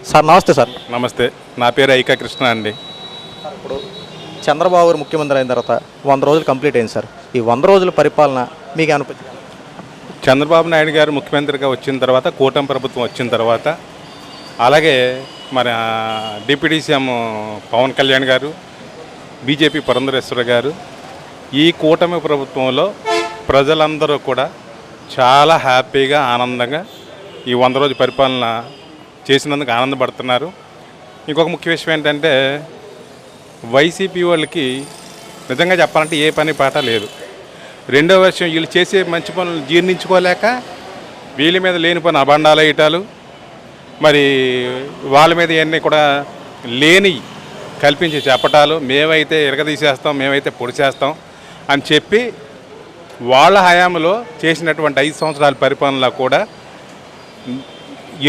Sir నమస్తే sir. నమస్తే, నా పేరు ఐకా కృష్ణ అండి. సార్ ఇప్పుడు చంద్రబాబు గారు ముఖ్యమంత్రి అయిన తర్వాత 100 రోజులు కంప్లీట్ అయింది సార్. ఈ 100 రోజుల పరిపాలన మీకు అనిపించింది? చంద్రబాబు నాయుడు గారు ముఖ్యమంత్రిగా వచ్చిన తర్వాత, కూటమి ప్రభుత్వం వచ్చిన తర్వాత, అలాగే మన డిప్యూటీ సీఎం పవన్ కళ్యాణ్ గారు, బీజేపీ పురంధరేశ్వర గారు, ఈ కూటమి ప్రభుత్వంలో ప్రజలందరూ కూడా చాలా హ్యాపీగా ఆనందంగా ఈ 100 రోజు పరిపాలన చేసినందుకు ఆనందపడుతున్నారు. ఇంకొక ముఖ్య విషయం ఏంటంటే వైసీపీ వాళ్ళకి నిజంగా చెప్పాలంటే ఏ పని పాట లేదు. రెండో విషయం, వీళ్ళు చేసే మంచి పనులు జీర్ణించుకోలేక వీళ్ళ మీద లేని పని అబండాలు వేయటాలు, మరి వాళ్ళ మీద ఇవన్నీ కూడా లేని కల్పించి చెప్పటాలు, మేమైతే ఇరగదీసేస్తాం, మేమైతే పొడిచేస్తాం అని చెప్పి వాళ్ళ హయాంలో చేసినటువంటి 5 సంవత్సరాల పరిపాలనలో కూడా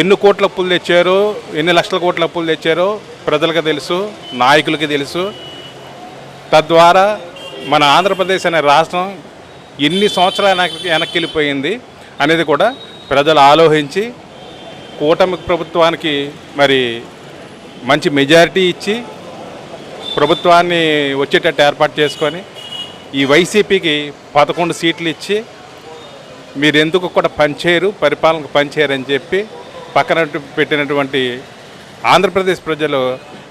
ఎన్ని కోట్ల అప్పులు తెచ్చారో, ఎన్ని లక్షల కోట్ల అప్పులు తెచ్చారో ప్రజలకు తెలుసు, నాయకులకి తెలుసు. తద్వారా మన ఆంధ్రప్రదేశ్ అనే రాష్ట్రం ఎన్ని సంవత్సరాలు వెనక్కి వెళ్ళిపోయింది అనేది కూడా ప్రజలు ఆలోచించి కూటమి ప్రభుత్వానికి మరి మంచి మెజారిటీ ఇచ్చి ప్రభుత్వాన్ని వచ్చేటట్టు ఏర్పాటు చేసుకొని, ఈ వైసీపీకి 11 సీట్లు ఇచ్చి మీరు ఎందుకు కూడా పనిచేయరు, పరిపాలనకు పనిచేయరు అని చెప్పి పక్కన పెట్టినటువంటి ఆంధ్రప్రదేశ్ ప్రజలు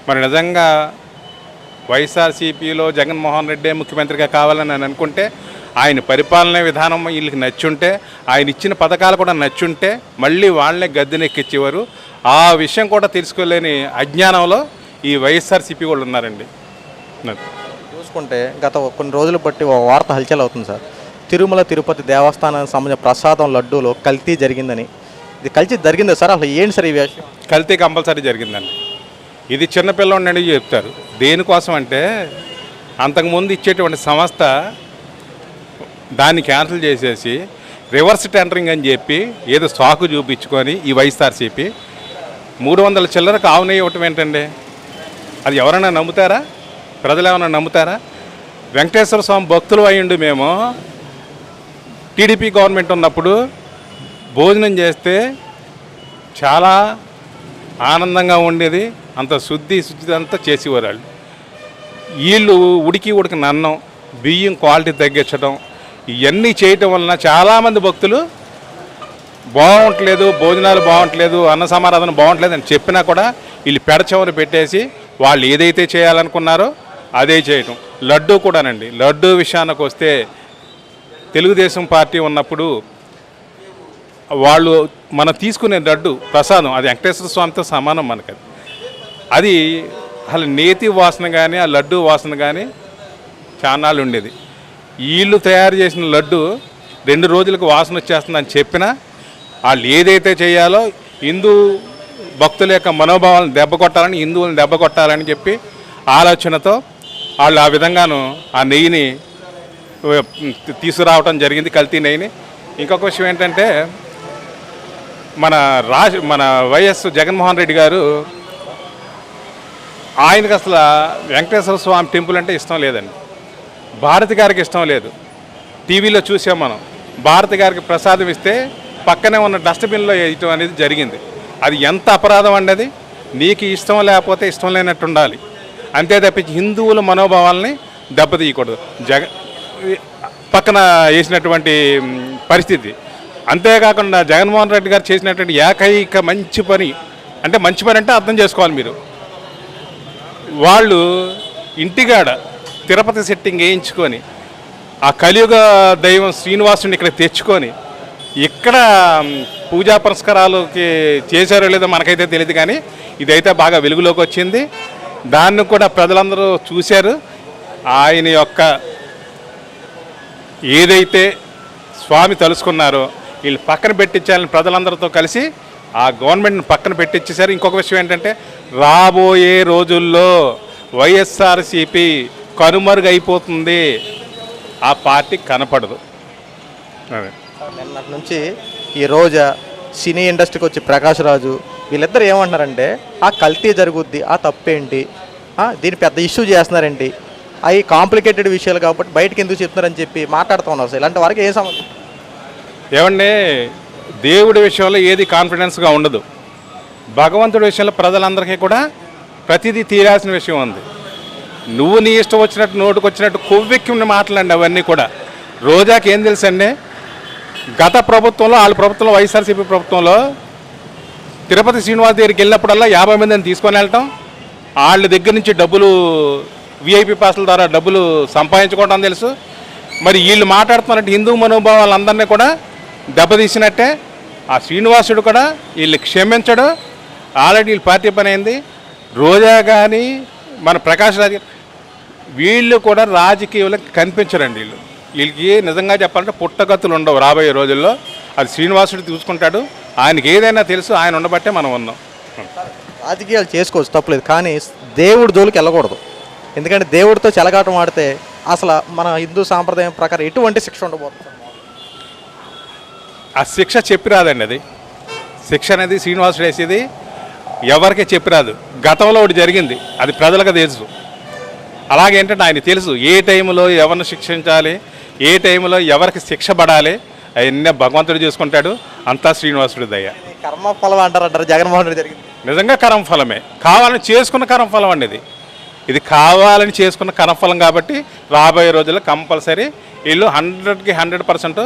మరి నిజంగా వైఎస్ఆర్సీపీలో జగన్మోహన్ రెడ్డి ముఖ్యమంత్రిగా కావాలని అని అనుకుంటే, ఆయన పరిపాలన విధానం వీళ్ళకి నచ్చుంటే, ఆయన ఇచ్చిన పథకాలు కూడా నచ్చుంటే మళ్ళీ వాళ్ళనే గద్దెనెక్కిచ్చేవారు. ఆ విషయం కూడా తెలుసుకోలేని అజ్ఞానంలో ఈ వైఎస్ఆర్సీపీ వాళ్ళు ఉన్నారండి. చూసుకుంటే గత కొన్ని రోజులు బట్టి ఒక వార్త హల్చల్ అవుతుంది సార్. తిరుమల తిరుపతి దేవస్థానానికి సంబంధించిన ప్రసాదం లడ్డూలో కల్తీ జరిగిందని. ఇది కల్తీ జరిగిందా సార్? అసలు ఏంటి సార్ ఈ విషయం? కల్తీ కంపల్సరీ జరిగిందండి. ఇది చిన్నపిల్లవాడిని చెప్తారు. దేనికోసం అంటే అంతకుముందు ఇచ్చేటువంటి సంస్థ దాన్ని క్యాన్సిల్ చేసేసి రివర్స్ టెండరింగ్ అని చెప్పి ఏదో స్టాకు చూపించుకొని ఈ వైఎస్ఆర్సీపీ 300 చిల్లరకు ఆవునెయ్యి ఇవ్వటం ఏంటండి? అది ఎవరైనా నమ్ముతారా? ప్రజలు ఏమైనా నమ్ముతారా? వెంకటేశ్వర స్వామి భక్తులు అయ్యిండు మేము టీడీపీ గవర్నమెంట్ ఉన్నప్పుడు భోజనం చేస్తే చాలా ఆనందంగా ఉండేది. అంత శుద్ధి అంతా చేసేవారు. వీళ్ళు ఉడికి నన్నం, బియ్యం క్వాలిటీ తగ్గించడం, ఇవన్నీ చేయటం వలన చాలామంది భక్తులు బాగుంటలేదు, భోజనాలు బాగుంటలేదు, అన్న సమారాధన బాగుంటలేదు అని చెప్పినా కూడా వీళ్ళు పెడచవని పెట్టేసి వాళ్ళు ఏదైతే చేయాలనుకున్నారో అదే చేయటం. లడ్డూ కూడానండి, లడ్డూ విషయానికి వస్తే తెలుగుదేశం పార్టీ ఉన్నప్పుడు వాళ్ళు మనం తీసుకునే లడ్డు ప్రసాదం అది వెంకటేశ్వర స్వామితో సమానం మనకి. అది అసలు నేతి వాసన కానీ ఆ లడ్డు వాసన కానీ చాన్నాళ్ళు ఉండేది. వీళ్ళు తయారు చేసిన లడ్డు 2 రోజులకు వాసన వచ్చేస్తుందని చెప్పినా వాళ్ళు ఏదైతే చేయాలో హిందూ భక్తుల యొక్క మనోభావాలను దెబ్బ కొట్టాలని, హిందువులను దెబ్బ కొట్టాలని చెప్పి ఆలోచనతో వాళ్ళు ఆ విధంగాను ఆ నెయ్యిని తీసుకురావటం జరిగింది, కల్తీ నెయ్యిని. ఇంకొక విషయం ఏంటంటే మన వైఎస్ జగన్మోహన్ రెడ్డి గారు ఆయనకు అసలు వెంకటేశ్వర స్వామి టెంపుల్ అంటే ఇష్టం లేదండి. భారతి గారికి ఇష్టం లేదు. టీవీలో చూసాం మనం. భారతి గారికి ప్రసాదం ఇస్తే పక్కనే ఉన్న డస్ట్బిన్లో వేయటం అనేది జరిగింది. అది ఎంత అపరాధం అండి! అది నీకు ఇష్టం లేకపోతే ఇష్టం లేనట్టు ఉండాలి, అంతే తప్పించి హిందువుల మనోభావాలని దెబ్బతీయకూడదు. పక్కన వేసినటువంటి పరిస్థితి. అంతేకాకుండా జగన్మోహన్ రెడ్డి గారు చేసినటువంటి ఏకైక మంచి పని అంటే అర్థం చేసుకోవాలి మీరు. వాళ్ళు ఇంటికాడ తిరుపతి సెట్టింగ్ వేయించుకొని ఆ కలియుగ దైవం శ్రీనివాసుని ఇక్కడ తెచ్చుకొని ఇక్కడ పూజా పురస్కారాలకి చేశారో లేదో మనకైతే తెలియదు, కానీ ఇదైతే బాగా వెలుగులోకి వచ్చింది. దాన్ని కూడా ప్రజలందరూ చూశారు. ఆయన యొక్క ఏదైతే స్వామి తలుసుకున్నారో వీళ్ళు పక్కన పెట్టించాలని ప్రజలందరితో కలిసి ఆ గవర్నమెంట్ని పక్కన పెట్టించేశారు. ఇంకొక విషయం ఏంటంటే రాబోయే రోజుల్లో వైఎస్ఆర్సీపీ కనుమరుగైపోతుంది, ఆ పార్టీ కనపడదు. నిన్నటి నుంచి ఈ రోజా సినీ ఇండస్ట్రీకి వచ్చి ప్రకాష్ రాజు వీళ్ళిద్దరు ఏమంటున్నారంటే ఆ కల్తీ జరుగుద్ది, ఆ తప్పేంటి, దీన్ని పెద్ద ఇష్యూ చేస్తున్నారేంటి, అవి కాంప్లికేటెడ్ విషయాలు కాబట్టి బయటకు ఎందుకు చెప్తున్నారని చెప్పి మాట్లాడుతూ ఉన్నారు. సార్ ఇలాంటి వారికి ఏం సంబంధం? ఏమండి, దేవుడి విషయంలో ఏది కాన్ఫిడెన్స్గా ఉండదు. భగవంతుడి విషయంలో ప్రజలందరికీ కూడా ప్రతిదీ తీరాల్సిన విషయం ఉంది. నువ్వు నీ ఇష్టం వచ్చినట్టు నోటుకు వచ్చినట్టు కొవ్వెక్కి ఉన్న మాటలండి అవన్నీ కూడా. రోజాకి ఏం తెలుసండి, గత ప్రభుత్వంలో వాళ్ళ ప్రభుత్వంలో వైఎస్ఆర్సీపీ ప్రభుత్వంలో తిరుపతి శ్రీనివాస్ దగ్గరికి వెళ్ళినప్పుడల్లా 50 మందిని తీసుకొని వెళ్ళటం, వాళ్ళ దగ్గర నుంచి డబ్బులు విఐపి పాసుల ద్వారా డబ్బులు సంపాదించుకోవడం తెలుసు. మరి వీళ్ళు మాట్లాడుతున్నట్టు హిందూ మనోభావాలందరినీ కూడా దెబ్బతీసినట్టే. ఆ శ్రీనివాసుడు కూడా వీళ్ళు క్షమించడు. ఆల్రెడీ వీళ్ళు పార్టీ పని అయింది. రోజా కానీ మన ప్రకాష్ రాజ్ వీళ్ళు కూడా రాజకీయంలో కనిపించరండి. వీళ్ళకి నిజంగా చెప్పాలంటే పుట్టగతులు ఉండవు రాబోయే రోజుల్లో. అది శ్రీనివాసుడు చూసుకుంటాడు. ఆయనకి ఏదైనా తెలుసు, ఆయన ఉండబట్టే మనం ఉన్నాం. రాజకీయాలు చేసుకోవచ్చు, తప్పలేదు, కానీ దేవుడి జోలికి వెళ్ళకూడదు. ఎందుకంటే దేవుడితో చెలగాటం ఆడితే అసలు మన హిందూ సాంప్రదాయం ప్రకారం ఎటువంటి శిక్ష ఉండబోతుంది? ఆ శిక్ష చెప్పి రాదండి. అది శిక్ష అనేది శ్రీనివాసుడు వేసేది ఎవరికీ చెప్పి రాదు. గతంలో ఒకటి జరిగింది, అది ప్రజలకు తెలుసు. అలాగేంటంటే ఆయన తెలుసు ఏ టైంలో ఎవరిని శిక్షించాలి, ఏ టైంలో ఎవరికి శిక్ష పడాలి, అవన్నీ భగవంతుడు చూసుకుంటాడు. అంతా శ్రీనివాసుడి దయ. కర్మఫలం అంటారు జగన్మోహన్ రెడ్డి జరిగింది నిజంగా కర్మఫలమే. కావాలని చేసుకున్న కర్మఫలం అండి ఇది కావాలని చేసుకున్న కర్మఫలం. కాబట్టి రాబోయే రోజుల్లో కంపల్సరీ వీళ్ళు 100కి 100%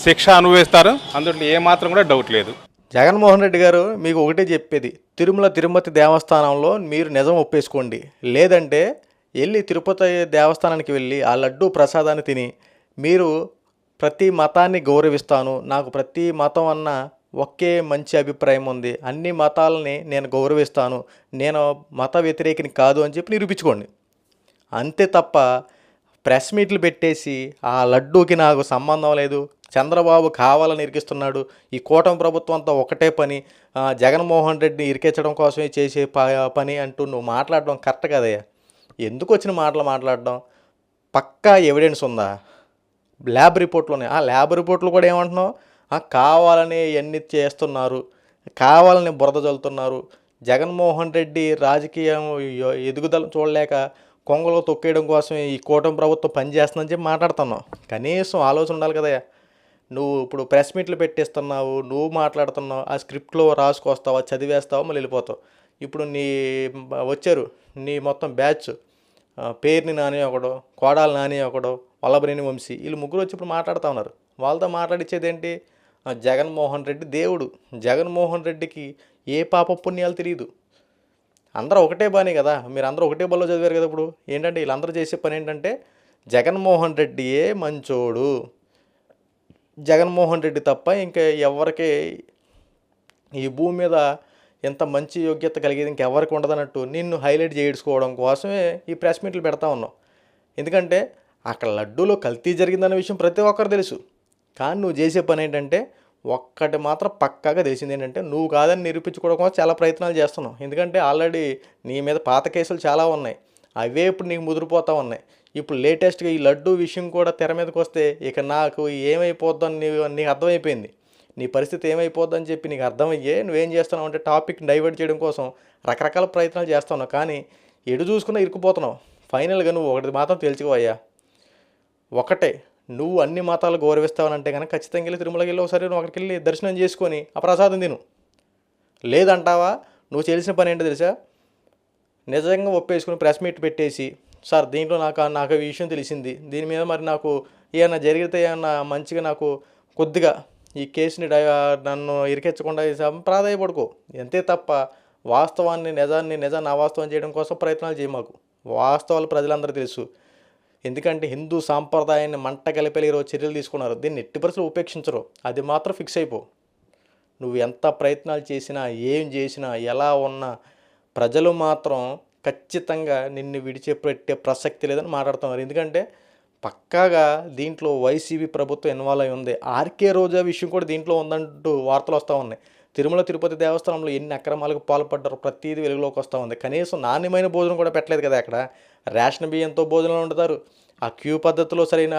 శిక్ష అనుభవిస్తారు. అందులో ఏమాత్రం కూడా డౌట్ లేదు. జగన్మోహన్ రెడ్డి గారు మీకు ఒకటే చెప్పేది, తిరుపతి దేవస్థానంలో మీరు నిజం ఒప్పేసుకోండి, లేదంటే వెళ్ళి తిరుపతి దేవస్థానానికి వెళ్ళి ఆ లడ్డు ప్రసాదాన్ని తిని మీరు ప్రతి మతాన్ని గౌరవిస్తాను, నాకు ప్రతి మతం అన్న ఒకే మంచి అభిప్రాయం ఉంది, అన్ని మతాలని నేను గౌరవిస్తాను, నేను మత వ్యతిరేకిని కాదు అని చెప్పి నిరూపించుకోండి. అంతే తప్ప ప్రెస్ మీట్లు పెట్టేసి ఆ లడ్డూకి నాకు సంబంధం లేదు, చంద్రబాబు కావాలని ఇరికిస్తున్నాడు, ఈ కూటమి ప్రభుత్వం అంతా ఒకటే పని, జగన్మోహన్ రెడ్డిని ఇరికించడం కోసమే చేసే పని అంటూ నువ్వు మాట్లాడడం కరెక్ట్ కదయ్యా. ఎందుకు వచ్చిన మాటలు మాట్లాడడం? పక్కా ఎవిడెన్స్ ఉందా? ల్యాబ్ రిపోర్ట్లు ఉన్నాయి. ఆ ల్యాబ్ రిపోర్ట్లు కూడా ఏమంటున్నావు? కావాలని ఎన్ని చేస్తున్నారు, కావాలని బురద చల్లుతున్నారు, జగన్మోహన్ రెడ్డి రాజకీయం ఎదుగుదల చూడలేక కొంగలో తొక్కేయడం కోసం ఈ కూటమి ప్రభుత్వం పనిచేస్తుందని చెప్పి మాట్లాడుతున్నావు. కనీసం ఆలోచన ఉండాలి కదయ్యా. నువ్వు ఇప్పుడు ప్రెస్ మీట్లు పెట్టిస్తున్నావు, నువ్వు మాట్లాడుతున్నావు, ఆ స్క్రిప్ట్లో రాసుకొస్తావా, చదివేస్తావా, మళ్ళీ వెళ్ళిపోతావు. ఇప్పుడు వచ్చారు నీ మొత్తం బ్యాచ్, పేరుని నాని ఒకడు, కోడాలి నాని ఒకడు, వల్లభనేని వంశీ, వీళ్ళు ముగ్గురు వచ్చి ఇప్పుడు మాట్లాడుతూ ఉన్నారు. వాళ్ళతో మాట్లాడించేది ఏంటి? జగన్మోహన్ రెడ్డి దేవుడు, జగన్మోహన్ రెడ్డికి ఏ పాప పుణ్యాలు తెలియదు. అందరూ ఒకటే బానే కదా, మీరు అందరూ ఒకటే బల్లో చదివారు కదా. ఇప్పుడు ఏంటంటే వీళ్ళందరూ చేసే పని ఏంటంటే జగన్మోహన్ రెడ్డియే మంచోడు, జగన్మోహన్ రెడ్డి తప్ప ఇంకా ఎవరికి ఈ భూమి మీద ఎంత మంచి యోగ్యత కలిగేది ఇంకెవరికి ఉండదన్నట్టు నిన్ను హైలైట్ చేయించుకోవడం కోసమే ఈ ప్రెస్ మీట్లు పెడతా ఉన్నావు. ఎందుకంటే అక్కడ లడ్డూలో కల్తీ జరిగిందన్న విషయం ప్రతి ఒక్కరు తెలుసు. కానీ నువ్వు చేసే పని ఏంటంటే ఒక్కటి మాత్రం పక్కాగా తెలిసింది ఏంటంటే నువ్వు కాదని నిరూపించుకోవడం కోసం చాలా ప్రయత్నాలు చేస్తున్నావు. ఎందుకంటే ఆల్రెడీ నీ మీద పాత కేసులు చాలా ఉన్నాయి, అవే ఇప్పుడు నీకు ముదిరిపోతూ ఉన్నాయి. ఇప్పుడు లేటెస్ట్గా ఈ లడ్డూ విషయం కూడా తెర మీదకి వస్తే ఇక నాకు ఏమైపోద్దని నీకు అర్థమైపోయింది. నీ పరిస్థితి ఏమైపోద్దని చెప్పి నీకు అర్థమయ్యే నువ్వేం చేస్తున్నావు అంటే టాపిక్ డైవర్ట్ చేయడం కోసం రకరకాల ప్రయత్నాలు చేస్తున్నావు. కానీ ఎటు చూసుకున్నా ఇరుక్కుపోతున్నావు. ఫైనల్గా నువ్వు ఒకటి మాత్రం తెలుసుకోవయ్యా, ఒకటే, నువ్వు అన్ని మతాలు గౌరవిస్తావనంటే కనుక ఖచ్చితంగా వెళ్ళి తిరుమలకి వెళ్ళి ఒకసారి నువ్వు అక్కడికి వెళ్ళి దర్శనం చేసుకొని ఆ ప్రసాదం తిను. లేదంటావా నువ్వు చేసిన పని ఏంటో తెలుసా? నిజంగా ఒప్పేసుకుని ప్రెస్ మీట్ పెట్టేసి, సార్ దీంట్లో నాకు ఈ విషయం తెలిసింది, దీని మీద మరి నాకు ఏమన్నా జరిగితే ఏమన్నా మంచిగా నాకు కొద్దిగా ఈ కేసుని నన్ను ఇరికించకుండా ప్రాధాయపడుకో. అంతే తప్ప వాస్తవాన్ని నిజాన్ని అవాస్తవం చేయడం కోసం ప్రయత్నాలు చేయమాకు. వాస్తవాలు ప్రజలందరూ తెలుసు. ఎందుకంటే హిందూ సాంప్రదాయాన్ని మంట కలిపేలా ఈరోజు చర్యలు తీసుకున్నారు. దీన్ని ఎట్టి పరిస్థితులు ఉపేక్షించరు. అది మాత్రం ఫిక్స్ అయిపో. నువ్వు ఎంత ప్రయత్నాలు చేసినా, ఏం చేసినా, ఎలా ఉన్నా ప్రజలు మాత్రం ఖచ్చితంగా నిన్ను విడిచిపెట్టే ప్రసక్తి లేదని మాట్లాడుతున్నారు. ఎందుకంటే పక్కాగా దీంట్లో వైసీపీ ప్రభుత్వం ఇన్వాల్వ్ అయి ఉంది. ఆర్కే రోజా విషయం కూడా దీంట్లో ఉందంటూ వార్తలు వస్తూ ఉన్నాయి. తిరుపతి దేవస్థానంలో ఎన్ని అక్రమాలకు పాల్పడ్డారో ప్రతిదీ వెలుగులోకి వస్తూ ఉంది. కనీసం నాణ్యమైన భోజనం కూడా పెట్టలేదు కదా అక్కడ. రేషన్ బియ్యంతో భోజనాలు వండుతారు. ఆ క్యూ పద్ధతిలో సరైన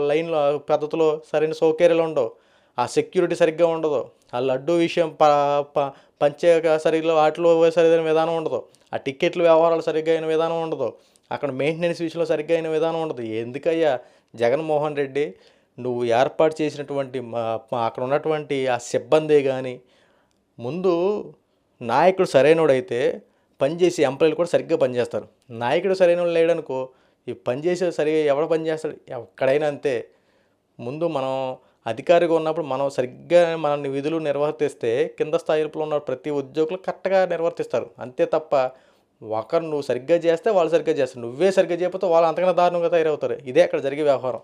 లైన్లో పద్ధతిలో సరైన సౌకర్యాలు ఉండవు. ఆ సెక్యూరిటీ సరిగ్గా ఉండదు. ఆ లడ్డు విషయం పంచేక సరిగ్గా వాటిలో సరైన విధానం ఉండదు. ఆ టికెట్లు వ్యవహారాలు సరిగ్గా అయిన విధానం ఉండదు. అక్కడ మెయింటెనెన్స్ విషయంలో సరిగ్గా అయిన విధానం ఉండదు. ఎందుకయ్యా జగన్మోహన్ రెడ్డి నువ్వు ఏర్పాటు చేసినటువంటి అక్కడ ఉన్నటువంటి ఆ సిబ్బందే కానీ ముందు నాయకుడు సరైనోడైతే పనిచేసి ఎంప్లాయీలు కూడా సరిగ్గా పనిచేస్తారు. నాయకుడు సరైనోడు లేడనుకో ఈ పనిచేసే సరిగా ఎవడు పనిచేస్తాడు? ఎక్కడైనా అంతే. ముందు మనం అధికారిగా ఉన్నప్పుడు మనం సరిగ్గా మన విధులు నిర్వర్తిస్తే కింద స్థాయిలో ఉన్న ప్రతి ఉద్యోగులు కరెక్ట్గా నిర్వర్తిస్తారు. అంతే తప్ప ఒకరు నువ్వు సరిగ్గా చేస్తే వాళ్ళు సరిగ్గా చేస్తారు, నువ్వే సరిగ్గా చేయకపోతే వాళ్ళు అంతకన్నా దారుణంగా తయారవుతారు. ఇదే అక్కడ జరిగే వ్యవహారం.